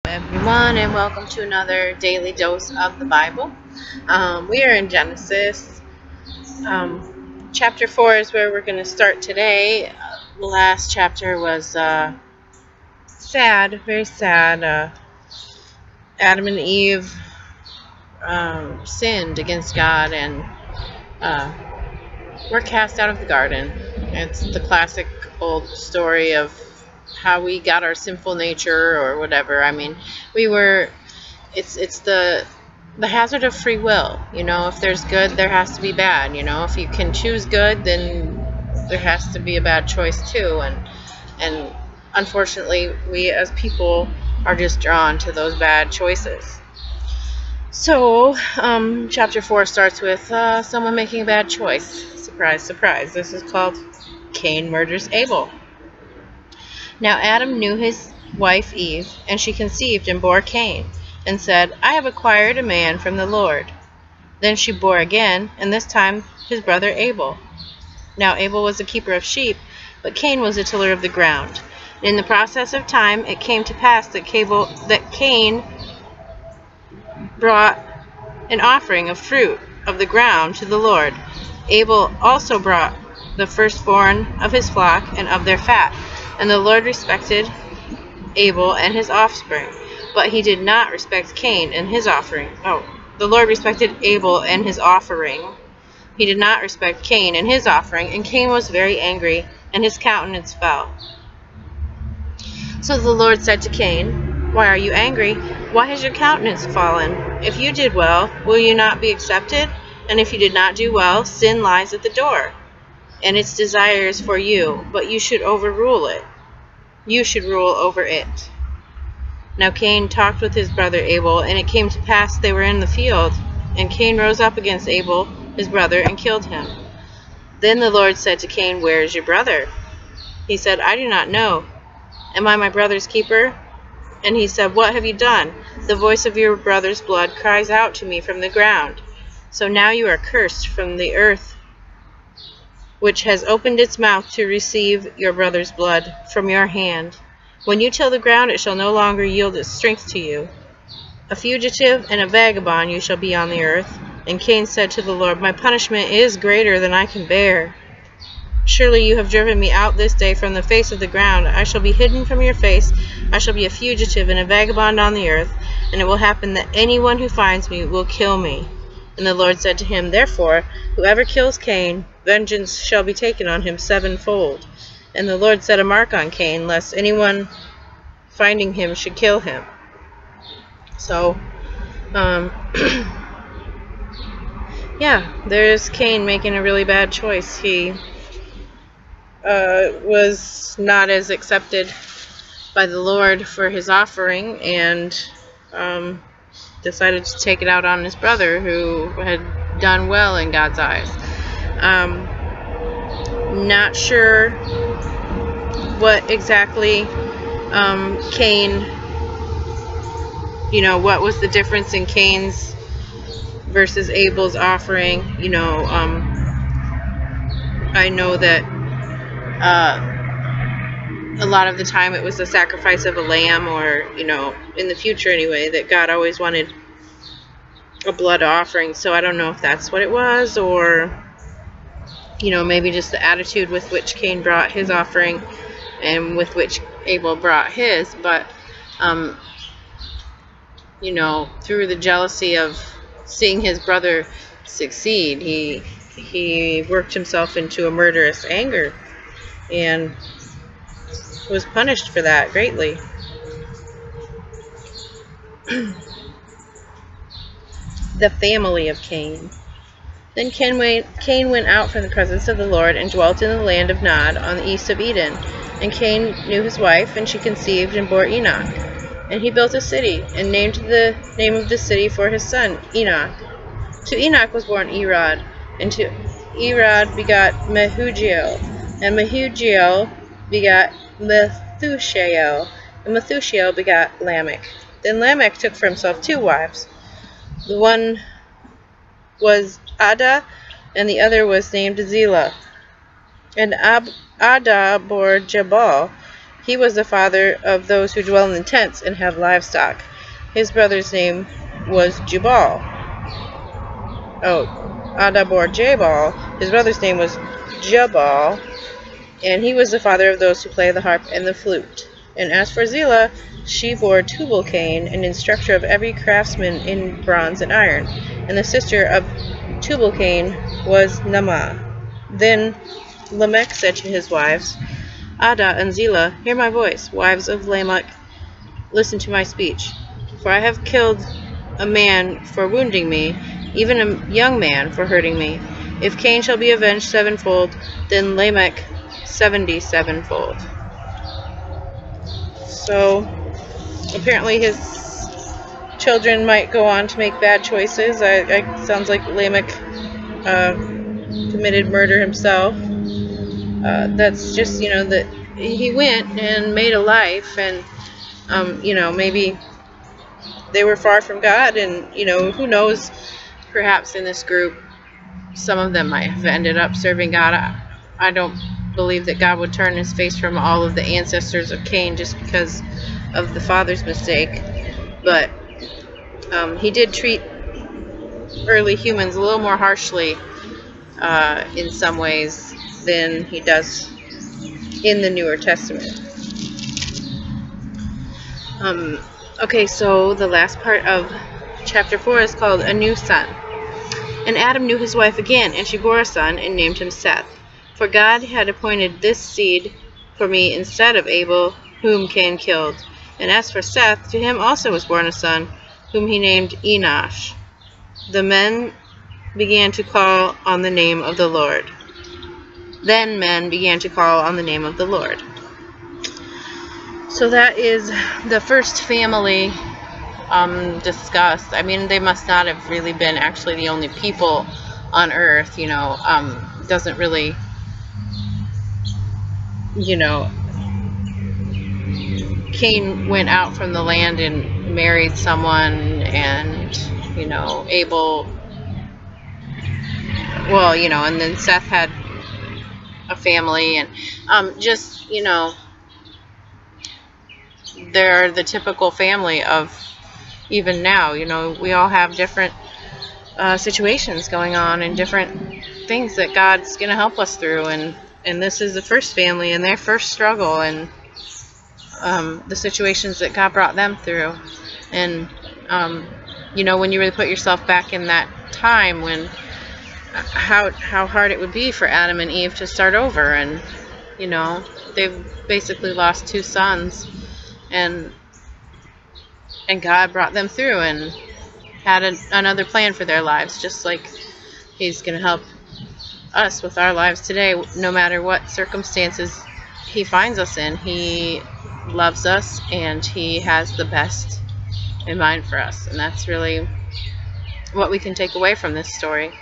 Everyone, and welcome to another daily dose of the Bible. We are in Genesis. Chapter 4 is where we're going to start today. The last chapter was sad, very sad. Adam and Eve sinned against God and were cast out of the garden. It's the classic old story of how we got our sinful nature or whatever. I mean, it's the hazard of free will. You know, if there's good, there has to be bad. You know, if you can choose good, then there has to be a bad choice too. And unfortunately, we as people are just drawn to those bad choices. So, chapter 4 starts with someone making a bad choice. Surprise, surprise. This is called Cain Murders Abel. Now Adam knew his wife Eve, and she conceived and bore Cain, and said, I have acquired a man from the Lord. Then she bore again, and this time his brother Abel. Now Abel was a keeper of sheep, but Cain was a tiller of the ground. In the process of time it came to pass that Cain brought an offering of fruit of the ground to the Lord. Abel also brought the firstborn of his flock and of their fat. And the Lord respected Abel and his offspring, but he did not respect Cain and his offering. The Lord respected Abel and his offering. He did not respect Cain and his offering, and Cain was very angry, and his countenance fell. So the Lord said to Cain, Why are you angry? Why has your countenance fallen? If you did well, will you not be accepted? And if you did not do well, sin lies at the door, and its desire is for you, but you should overrule it. You should rule over it. Now Cain talked with his brother Abel, and it came to pass they were in the field, and Cain rose up against Abel, his brother, and killed him. Then the Lord said to Cain, Where is your brother? He said, I do not know. Am I my brother's keeper? And he said, What have you done? The voice of your brother's blood cries out to me from the ground. So now you are cursed from the earth, which has opened its mouth to receive your brother's blood from your hand. When you till the ground, it shall no longer yield its strength to you. A fugitive and a vagabond you shall be on the earth. And Cain said to the Lord, My punishment is greater than I can bear. Surely you have driven me out this day from the face of the ground. I shall be hidden from your face. I shall be a fugitive and a vagabond on the earth. And it will happen that anyone who finds me will kill me. And the Lord said to him, Therefore, whoever kills Cain, vengeance shall be taken on him sevenfold. And the Lord set a mark on Cain, lest anyone finding him should kill him. So, yeah, there's Cain making a really bad choice. He was not as accepted by the Lord for his offering, and decided to take it out on his brother, who had done well in God's eyes. Not sure what exactly Cain, what was the difference in Cain's versus Abel's offering. I know that a lot of the time it was the sacrifice of a lamb, or, in the future anyway, that God always wanted a blood offering. So I don't know if that's what it was, or, maybe just the attitude with which Cain brought his offering and with which Abel brought his. But, through the jealousy of seeing his brother succeed, he worked himself into a murderous anger and was punished for that greatly. The family of Cain. Then Cain went out from the presence of the Lord and dwelt in the land of Nod on the east of Eden. And Cain knew his wife, and she conceived and bore Enoch. And he built a city, and named the name of the city for his son, Enoch. To Enoch was born Irad, and to Irad begot Mehujael, and Mehujael begot Methushael, and Methushael begot Lamech. Then Lamech took for himself 2 wives. The one was Ada, and the other was named Zillah. And Ada bore Jabal. He was the father of those who dwell in tents and have livestock. His brother's name was Jubal. Adabor Jabal. His brother's name was Jabal, and he was the father of those who play the harp and the flute. And as for Zillah, she bore Tubal-Cain, an instructor of every craftsman in bronze and iron. And the sister of Tubal-Cain was Naamah. Then Lamech said to his wives, Ada and Zillah, hear my voice. Wives of Lamech, listen to my speech. For I have killed a man for wounding me, even a young man for hurting me. If Cain shall be avenged sevenfold, then Lamech 77-fold. So, apparently his children might go on to make bad choices. Sounds like Lamech committed murder himself. That's just, that he went and made a life, and, maybe they were far from God, and, who knows, perhaps in this group, some of them might have ended up serving God. I don't believe that God would turn his face from all of the ancestors of Cain just because of the father's mistake, but he did treat early humans a little more harshly in some ways than he does in the Newer Testament. Okay, so the last part of chapter 4 is called A New Son. And Adam knew his wife again, and she bore a son and named him Seth. For God had appointed this seed for me instead of Abel, whom Cain killed. And as for Seth, to him also was born a son, whom he named Enosh. The men began to call on the name of the Lord. Then men began to call on the name of the Lord. So that is the first family discussed. I mean, they must not have really been actually the only people on earth, doesn't really, Cain went out from the land and married someone, and, Abel, well, and then Seth had a family, and they're the typical family of even now. We all have different situations going on and different things that God's going to help us through, and this is the first family and their first struggle, and the situations that God brought them through. And when you really put yourself back in that time, when how hard it would be for Adam and Eve to start over, and they've basically lost 2 sons, and God brought them through and had another plan for their lives, just like he's going to help us with our lives today. No matter what circumstances he finds us in, he loves us and he has the best in mind for us. And that's really what we can take away from this story.